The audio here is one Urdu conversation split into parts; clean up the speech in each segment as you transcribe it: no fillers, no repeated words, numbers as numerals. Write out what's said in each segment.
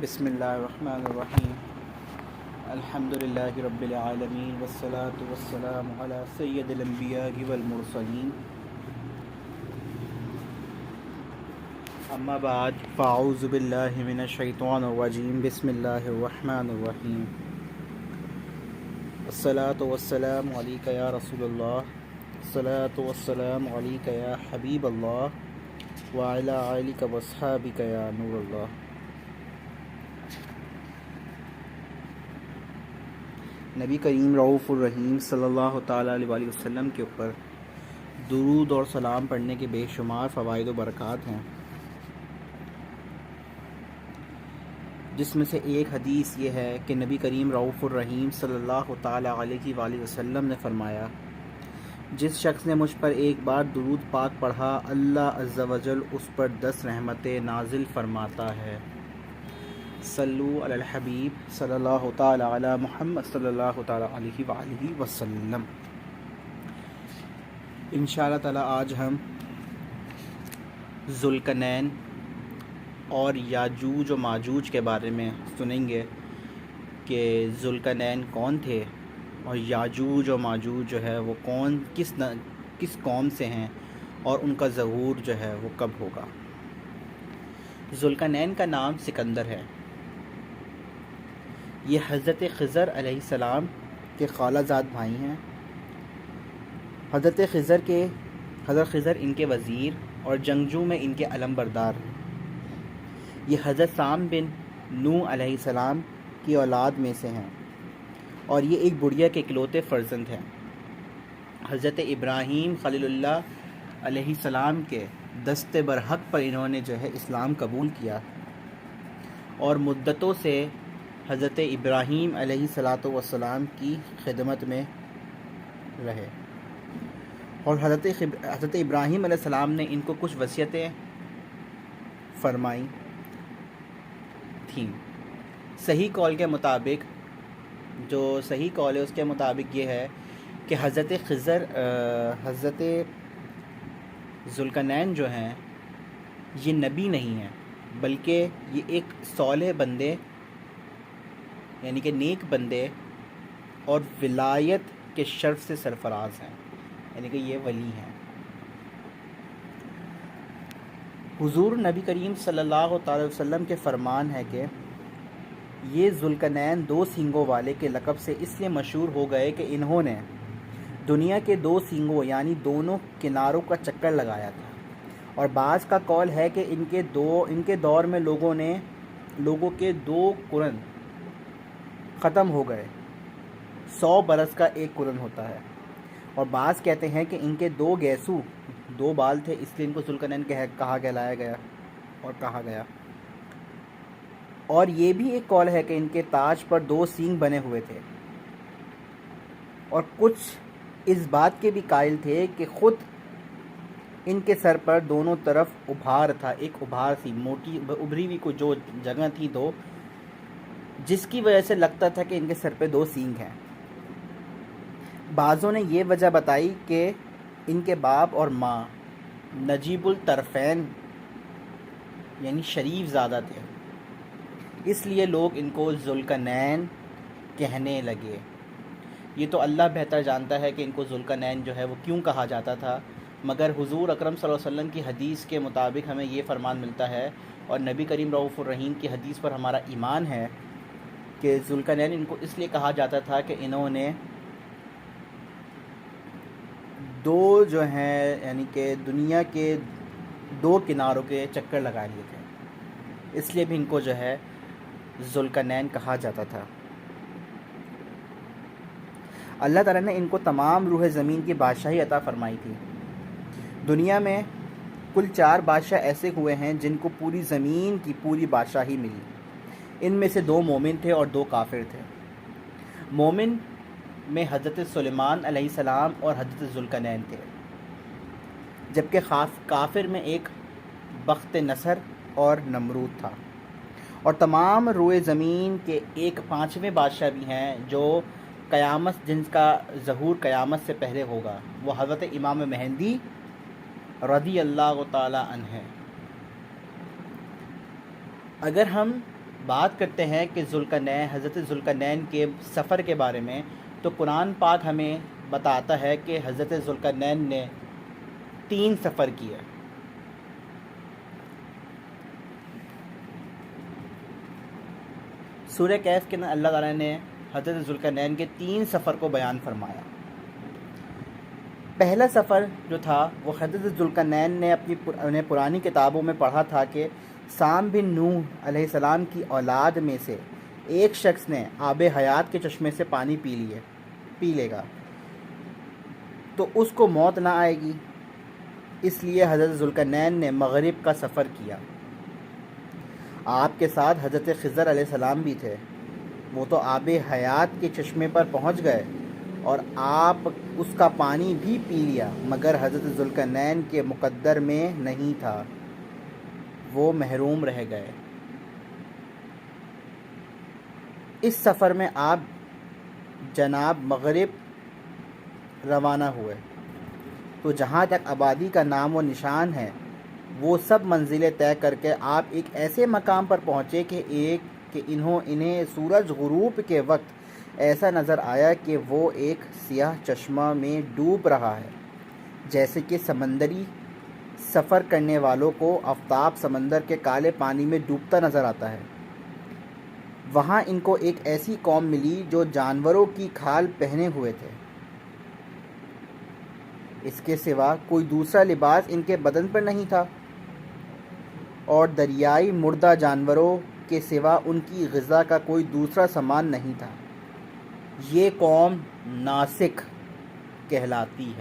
بسم اللہ الرحمن الرحیم الحمد للہ رب العالمین والصلاة والسلام علی سید الانبیاء والمرسلین اما بعد فاعوذ باللہ من الشیطان الرجیم بسم اللہ الرحمن الرحیم الصلاة والسلام علیک یا رسول اللہ الصلاة والسلام علیک یا حبیب اللہ وعلی آلک واصحابک یا نور اللہ۔ نبی کریم رؤوف الرحیم صلی اللہ تعالیٰ علیہ وآلہ وسلم کے اوپر درود اور سلام پڑھنے کے بے شمار فوائد و برکات ہیں، جس میں سے ایک حدیث یہ ہے کہ نبی کریم رؤوف الرحیم صلی اللہ تعالیٰ علیہ وآلہ وسلم نے فرمایا، جس شخص نے مجھ پر ایک بار درود پاک پڑھا اللہ عز و جل اس پر 10 رحمتیں نازل فرماتا ہے۔ صلو علی الحبیب صلی اللہ تعالی علی محمد صلی اللہ تعالی علیہ وآلہ وسلم۔ انشاءاللہ تعالی آج ہم ذوالقرنین اور یاجوج و ماجوج کے بارے میں سنیں گے کہ ذوالقرنین کون تھے اور یاجوج و ماجوج جو ہے وہ کس قوم سے ہیں اور ان کا ظہور جو ہے وہ کب ہوگا۔ ذوالقرنین کا نام سکندر ہے۔ یہ حضرت خضر علیہ السلام کے خالہ زاد بھائی ہیں۔ حضرت خضر ان کے وزیر اور جنگجو میں ان کے علم بردار ہیں۔ یہ حضرت سام بن نوح علیہ السلام کی اولاد میں سے ہیں اور یہ ایک بڑھیا کے اکلوتے فرزند ہیں۔ حضرت ابراہیم خلیل اللہ علیہ السلام کے دست برحق پر انہوں نے جو ہے اسلام قبول کیا اور مدتوں سے حضرت ابراہیم علیہ السلام کی خدمت میں رہے، اور حضرت ابراہیم علیہ السلام نے ان کو کچھ وصیتیں فرمائی تھیں۔ صحیح قول کے مطابق، جو صحیح قول ہے اس کے مطابق یہ ہے کہ حضرت ذوالقرنین جو ہیں یہ نبی نہیں ہیں، بلکہ یہ ایک صالح بندے یعنی کہ نیک بندے اور ولایت کے شرف سے سرفراز ہیں، یعنی کہ یہ ولی ہیں۔ حضور نبی کریم صلی اللہ تعالی وسلم کے فرمان ہے کہ یہ ذوالقرنین 2 سینگوں والے کے لقب سے اس لیے مشہور ہو گئے کہ انہوں نے دنیا کے 2 سینگوں یعنی دونوں کناروں کا چکر لگایا تھا، اور بعض کا قول ہے کہ ان کے دور میں لوگوں کے 2 قرن ختم ہو گئے۔ 100 برس کا ایک قرن ہوتا ہے، اور بعض کہتے ہیں کہ ان کے 2 گیسو 2 بال تھے، اس لیے ان کو ذوالقرنین کہا گیا۔ اور یہ بھی ایک قول ہے کہ ان کے تاج پر 2 سینگ بنے ہوئے تھے، اور کچھ اس بات کے بھی قائل تھے کہ خود ان کے سر پر دونوں طرف ابھار تھا، ایک ابھار تھی موٹی ابھری ہوئی کو جو جگہ تھی 2، جس کی وجہ سے لگتا تھا کہ ان کے سر پہ 2 سینگ ہیں۔ بعضوں نے یہ وجہ بتائی کہ ان کے باپ اور ماں نجیب الطرفین یعنی شریف زادہ تھے، اس لیے لوگ ان کو ذوالقرنین کہنے لگے۔ یہ تو اللہ بہتر جانتا ہے کہ ان کو ذوالقرنین جو ہے وہ کیوں کہا جاتا تھا، مگر حضور اکرم صلی اللہ علیہ وسلم کی حدیث کے مطابق ہمیں یہ فرمان ملتا ہے، اور نبی کریم رؤوف الرحیم کی حدیث پر ہمارا ایمان ہے کہ ذوالقرنین ان کو اس لیے کہا جاتا تھا کہ انہوں نے 2 جو ہیں یعنی کہ دنیا کے 2 کناروں کے چکر لگا لیے تھے، اس لیے بھی ان کو جو ہے ذوالقرنین کہا جاتا تھا۔ اللہ تعالیٰ نے ان کو تمام روح زمین کی بادشاہی عطا فرمائی تھی۔ دنیا میں کل 4 بادشاہ ایسے ہوئے ہیں جن کو پوری زمین کی پوری بادشاہی ملی، ان میں سے 2 مومن تھے اور 2 کافر تھے۔ مومن میں حضرت سلیمان علیہ السلام اور حضرت ذوالقرنین تھے، جبکہ کافر میں ایک بخت نصر اور نمرود تھا، اور تمام روئے زمین کے ایک 5ویں بادشاہ بھی ہیں جو جن کا ظہور قیامت سے پہلے ہوگا، وہ حضرت امام مہدی رضی اللہ تعالی عنہ ہے۔ اگر ہم بات کرتے ہیں کہ ذوالقرنین، حضرت ذوالقرنین کے سفر کے بارے میں، تو قرآن پاک ہمیں بتاتا ہے کہ حضرت ذوالقرنین نے 3 سفر کیے۔ سورہ کہف کے اندر اللہ تعالیٰ نے حضرت ذوالقرنین کے 3 سفر کو بیان فرمایا۔ پہلا سفر جو تھا وہ حضرت ذوالقرنین نے اپنی پرانی کتابوں میں پڑھا تھا کہ سام بن نوح علیہ السلام کی اولاد میں سے ایک شخص نے آب حیات کے چشمے سے پانی پی لے گا تو اس کو موت نہ آئے گی، اس لیے حضرت ذوالقرنین نے مغرب کا سفر کیا۔ آپ کے ساتھ حضرت خضر علیہ السلام بھی تھے، وہ تو آب حیات کے چشمے پر پہنچ گئے اور آپ اس کا پانی بھی پی لیا، مگر حضرت ذوالقرنین کے مقدر میں نہیں تھا، وہ محروم رہ گئے۔ اس سفر میں آپ جناب مغرب روانہ ہوئے تو جہاں تک آبادی کا نام و نشان ہے وہ سب منزلیں طے کر کے آپ ایک ایسے مقام پر پہنچے کہ انہیں سورج غروب کے وقت ایسا نظر آیا کہ وہ ایک سیاہ چشمہ میں ڈوب رہا ہے، جیسے کہ سمندری سفر کرنے والوں کو آفتاب سمندر کے کالے پانی میں ڈوبتا نظر آتا ہے۔ وہاں ان کو ایک ایسی قوم ملی جو جانوروں کی کھال پہنے ہوئے تھے، اس کے سوا کوئی دوسرا لباس ان کے بدن پر نہیں تھا، اور دریائی مردہ جانوروں کے سوا ان کی غذا کا کوئی دوسرا سامان نہیں تھا۔ یہ قوم ناسک کہلاتی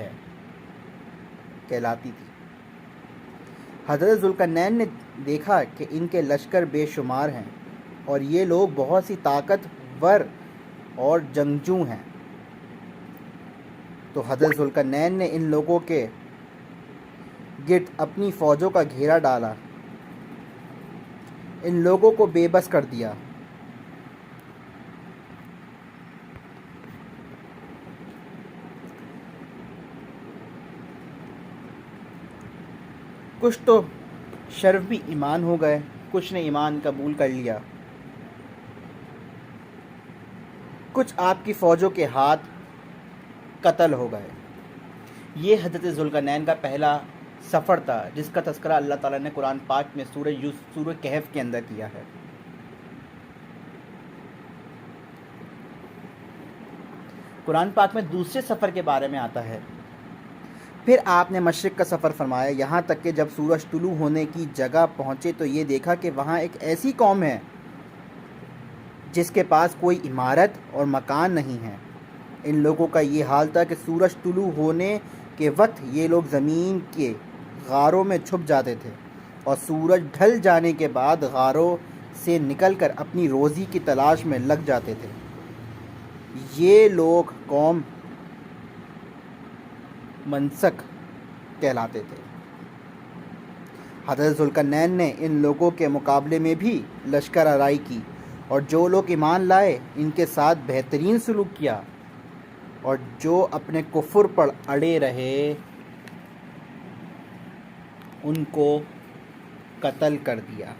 تھی۔ حضرت ذوالقرنین نے دیکھا کہ ان کے لشکر بے شمار ہیں اور یہ لوگ بہت سی طاقتور اور جنگجو ہیں، تو حضرت ذوالقرنین نے ان لوگوں کے گرد اپنی فوجوں کا گھیرا ڈالا، ان لوگوں کو بے بس کر دیا۔ کچھ تو شرف بھی ایمان ہو گئے، کچھ نے ایمان قبول کر لیا، کچھ آپ کی فوجوں کے ہاتھ قتل ہو گئے۔ یہ حضرت ذوالقرنین کا پہلا سفر تھا جس کا تذکرہ اللہ تعالیٰ نے قرآن پاک میں سورہ کہف کے اندر کیا ہے۔ قرآن پاک میں دوسرے سفر کے بارے میں آتا ہے، پھر آپ نے مشرق کا سفر فرمایا، یہاں تک کہ جب سورج طلوع ہونے کی جگہ پہنچے تو یہ دیکھا کہ وہاں ایک ایسی قوم ہے جس کے پاس کوئی عمارت اور مکان نہیں ہے۔ ان لوگوں کا یہ حال تھا کہ سورج طلوع ہونے کے وقت یہ لوگ زمین کے غاروں میں چھپ جاتے تھے اور سورج ڈھل جانے کے بعد غاروں سے نکل کر اپنی روزی کی تلاش میں لگ جاتے تھے۔ یہ لوگ قوم منسک کہلاتے تھے۔ حضرت ذوالقرنین نے ان لوگوں کے مقابلے میں بھی لشکر آرائی کی، اور جو لوگ ایمان لائے ان کے ساتھ بہترین سلوک کیا، اور جو اپنے کفر پر اڑے رہے ان کو قتل کر دیا۔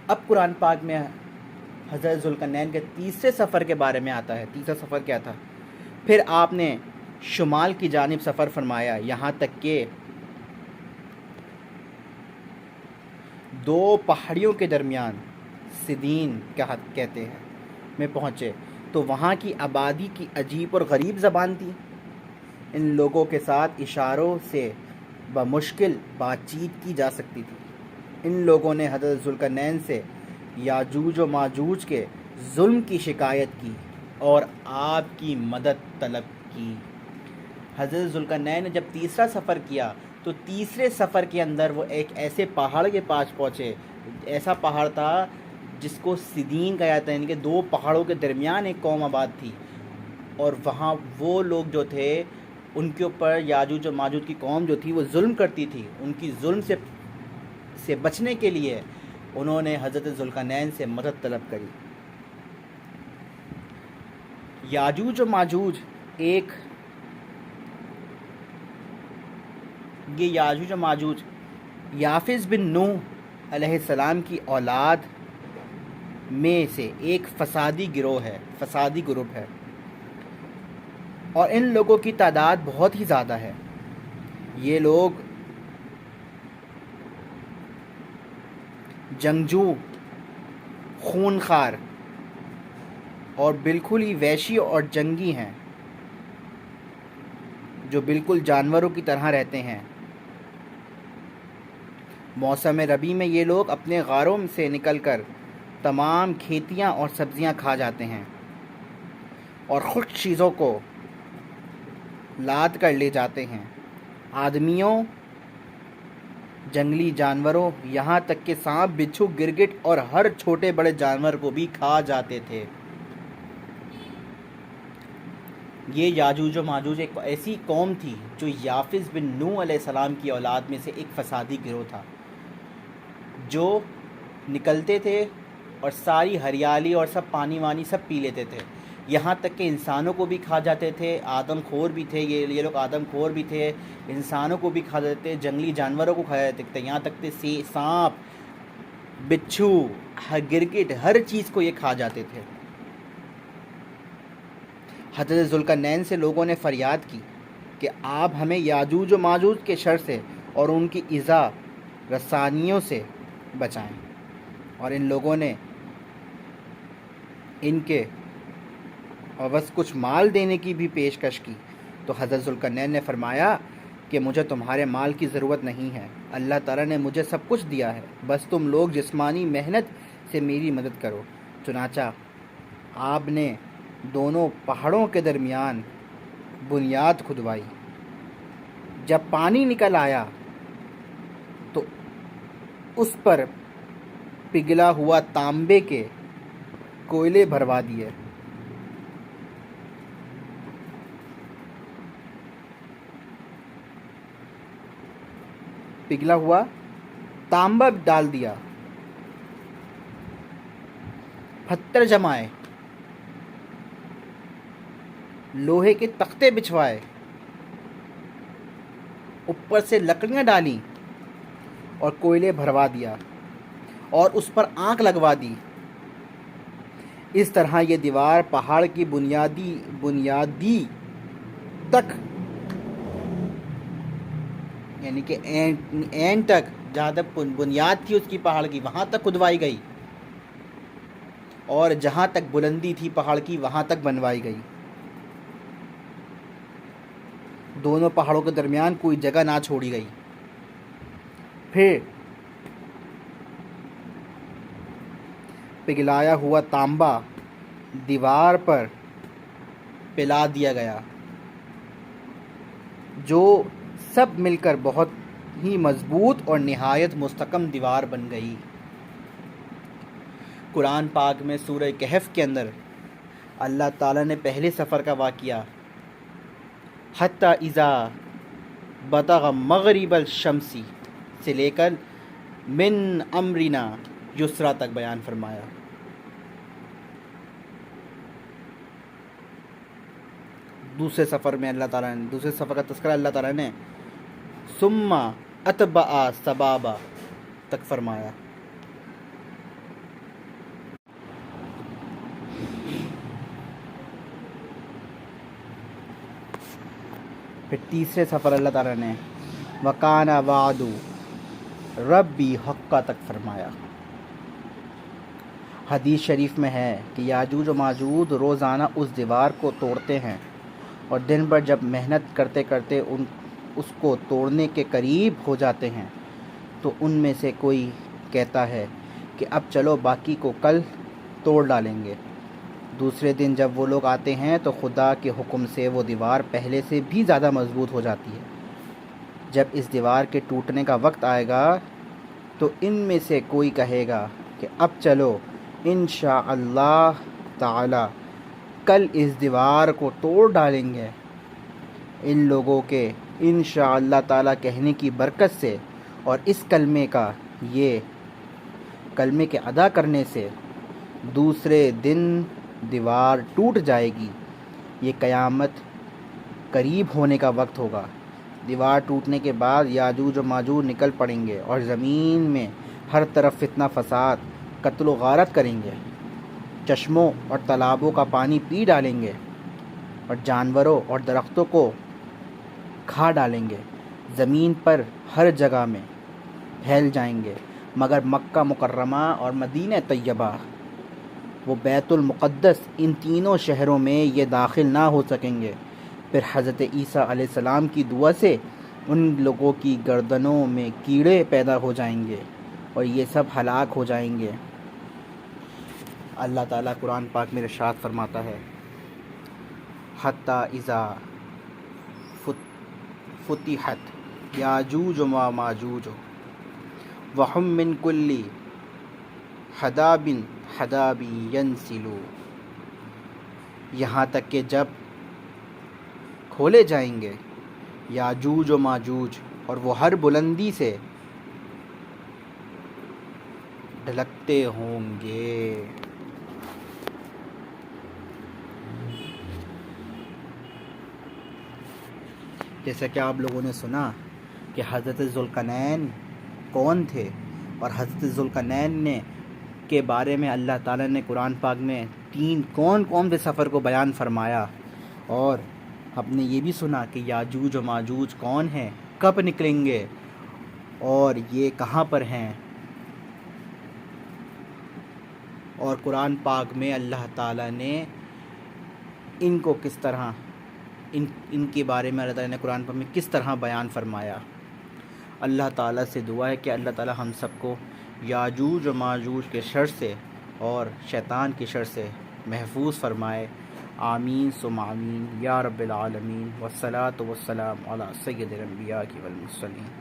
اب قرآن پاک میں حضرت ذوالقرنین کے تیسرے سفر کے بارے میں آتا ہے۔ تیسرا سفر کیا تھا؟ پھر آپ نے شمال کی جانب سفر فرمایا، یہاں تک کہ 2 پہاڑیوں کے درمیان سدین کہتے ہیں میں پہنچے، تو وہاں کی آبادی کی عجیب اور غریب زبان تھی۔ ان لوگوں کے ساتھ اشاروں سے بمشکل بات چیت کی جا سکتی تھی۔ ان لوگوں نے حضرت ذوالقرنین سے یاجوج و ماجوج کے ظلم کی شکایت کی اور آپ کی مدد طلب کی۔ حضرت ذوالقرنین نے جب تیسرا سفر کیا تو تیسرے سفر کے اندر وہ ایک ایسے پہاڑ کے پاس پہنچے، ایسا پہاڑ تھا جس کو سدین کہا جاتا ہے، یعنی کہ 2 پہاڑوں کے درمیان ایک قوم آباد تھی، اور وہاں وہ لوگ جو تھے ان کے اوپر یاجوج و ماجوج کی قوم جو تھی وہ ظلم کرتی تھی۔ ان کی ظلم سے بچنے کے لیے انہوں نے حضرت ذوالقرنین سے مدد طلب کری۔ یاجوج و ماجوج یافز بن نوح علیہ السلام کی اولاد میں سے ایک فسادی گروپ ہے، اور ان لوگوں کی تعداد بہت ہی زیادہ ہے۔ یہ لوگ جنگجو، خونخوار اور بالکل ہی وحشی اور جنگی ہیں، جو بالکل جانوروں کی طرح رہتے ہیں۔ موسم ربیع میں یہ لوگ اپنے غاروں سے نکل کر تمام کھیتیاں اور سبزیاں کھا جاتے ہیں، اور خشک چیزوں کو لاد کر لے جاتے ہیں۔ آدمیوں، جنگلی جانوروں، یہاں تک کہ سانپ، بچھو، گرگٹ اور ہر چھوٹے بڑے جانور کو بھی کھا جاتے تھے۔ یہ یاجوج و ماجوج ایک ایسی قوم تھی جو یافس بن نوح علیہ السلام کی اولاد میں سے ایک فسادی گروہ تھا، جو نکلتے تھے اور ساری ہریالی اور سب پانی وانی سب پی لیتے تھے، یہاں تک کہ انسانوں کو بھی کھا جاتے تھے۔ آدم خور بھی تھے یہ لوگ، آدم خور بھی تھے، انسانوں کو بھی کھا جاتے تھے، جنگلی جانوروں کو کھا جاتے تھے، یہاں تک کہ سانپ، بچھو، گرگٹ، ہر چیز کو یہ کھا جاتے تھے۔ حضرت ذوالقرنین سے لوگوں نے فریاد کی کہ آپ ہمیں یاجوج و ماجوج کے شر سے اور ان کی ایذا رسانیوں سے بچائیں، اور ان لوگوں نے ان کے عوض کچھ مال دینے کی بھی پیشکش کی، تو حضرت ذوالقرنین نے فرمایا کہ مجھے تمہارے مال کی ضرورت نہیں ہے، اللہ تعالیٰ نے مجھے سب کچھ دیا ہے، بس تم لوگ جسمانی محنت سے میری مدد کرو۔ چنانچہ آپ نے دونوں پہاڑوں کے درمیان بنیاد کھدوائی۔ جب پانی نکل آیا تو اس پر پگھلا ہوا تانبے کے کوئلے بھروا دیے۔ پگھلا ہوا تانبا ڈال دیا، پتھر جمائے، لوہے کے تختے بچھوائے، اوپر سے لکڑیاں ڈالیں اور کوئلے بھروا دیا اور اس پر آنکھ لگوا دی۔ اس طرح یہ دیوار پہاڑ کی بنیادی تک، یعنی کہ اینڈ تک، جہاں تک بنیاد تھی اس کی پہاڑ کی وہاں تک کھدوائی گئی، اور جہاں تک بلندی تھی پہاڑ کی وہاں تک بنوائی گئی۔ دونوں پہاڑوں کے درمیان کوئی جگہ نہ چھوڑی گئی۔ پھر پگھلایا ہوا تانبا دیوار پر پلا دیا گیا، جو سب مل کر بہت ہی مضبوط اور نہایت مستحکم دیوار بن گئی۔ قرآن پاک میں سورہ کہف کے اندر اللہ تعالیٰ نے پہلے سفر کا واقعہ حتی اذا بلغ مغرب الشمس سے لے کر من امرنا یسرا تک بیان فرمایا۔ دوسرے سفر کا تذکرہ اللہ تعالیٰ نے ثم اتبع سبابا تک فرمایا۔ پھر تیسرے سفر اللہ تعالیٰ نے وَكَانَ وَعْدُ رَبِّي حَقًّا تک فرمایا۔ حدیث شریف میں ہے کہ یاجوج و ماجوج روزانہ اس دیوار کو توڑتے ہیں، اور دن بھر جب محنت کرتے کرتے اس کو توڑنے کے قریب ہو جاتے ہیں تو ان میں سے کوئی کہتا ہے کہ اب چلو باقی کو کل توڑ ڈالیں گے۔ دوسرے دن جب وہ لوگ آتے ہیں تو خدا کے حکم سے وہ دیوار پہلے سے بھی زیادہ مضبوط ہو جاتی ہے۔ جب اس دیوار کے ٹوٹنے کا وقت آئے گا تو ان میں سے کوئی کہے گا کہ اب چلو انشاءاللہ تعالی کل اس دیوار کو توڑ ڈالیں گے۔ ان لوگوں کے انشاءاللہ تعالی کہنے کی برکت سے اور اس کلمے کے ادا کرنے سے دوسرے دن دیوار ٹوٹ جائے گی۔ یہ قیامت قریب ہونے کا وقت ہوگا۔ دیوار ٹوٹنے کے بعد یاجوج و ماجوج نکل پڑیں گے اور زمین میں ہر طرف فتنہ فساد، قتل و غارت کریں گے، چشموں اور تالابوں کا پانی پی ڈالیں گے اور جانوروں اور درختوں کو کھا ڈالیں گے، زمین پر ہر جگہ میں پھیل جائیں گے، مگر مکہ مکرمہ اور مدینہ طیبہ، وہ بیت المقدس، ان تینوں شہروں میں یہ داخل نہ ہو سکیں گے۔ پھر حضرت عیسیٰ علیہ السلام کی دعا سے ان لوگوں کی گردنوں میں کیڑے پیدا ہو جائیں گے اور یہ سب ہلاک ہو جائیں گے۔ اللہ تعالیٰ قرآن پاک میں ارشاد فرماتا ہے، حتیٰ اذا فتحت یاجوج و ماجوج وہم من کل حداب ینسلون، یہاں تک کہ جب کھولے جائیں گے یاجوج و ماجوج اور وہ ہر بلندی سے ڈھلکتے ہوں گے۔ جیسا کہ آپ لوگوں نے سنا کہ حضرت ذوالقرنین کون تھے، اور حضرت ذوالقرنین نے کے بارے میں اللہ تعالیٰ نے قرآن پاک میں کون سے سفر کو بیان فرمایا، اور ہم نے یہ بھی سنا کہ یاجوج و ماجوج کون ہیں، کب نکلیں گے اور یہ کہاں پر ہیں، اور قرآن پاک میں اللہ تعالیٰ نے ان کو کس طرح ان کے بارے میں اللہ تعالیٰ نے قرآن پاک میں کس طرح بیان فرمایا۔ اللہ تعالیٰ سے دعا ہے کہ اللہ تعالیٰ ہم سب کو یاجوج و ماجوج کے شر سے اور شیطان کی شر سے محفوظ فرمائے۔ آمین ثم آمین یا رب العالمین، والصلاۃ والسلام علی سید الانبیاء والمرسلین۔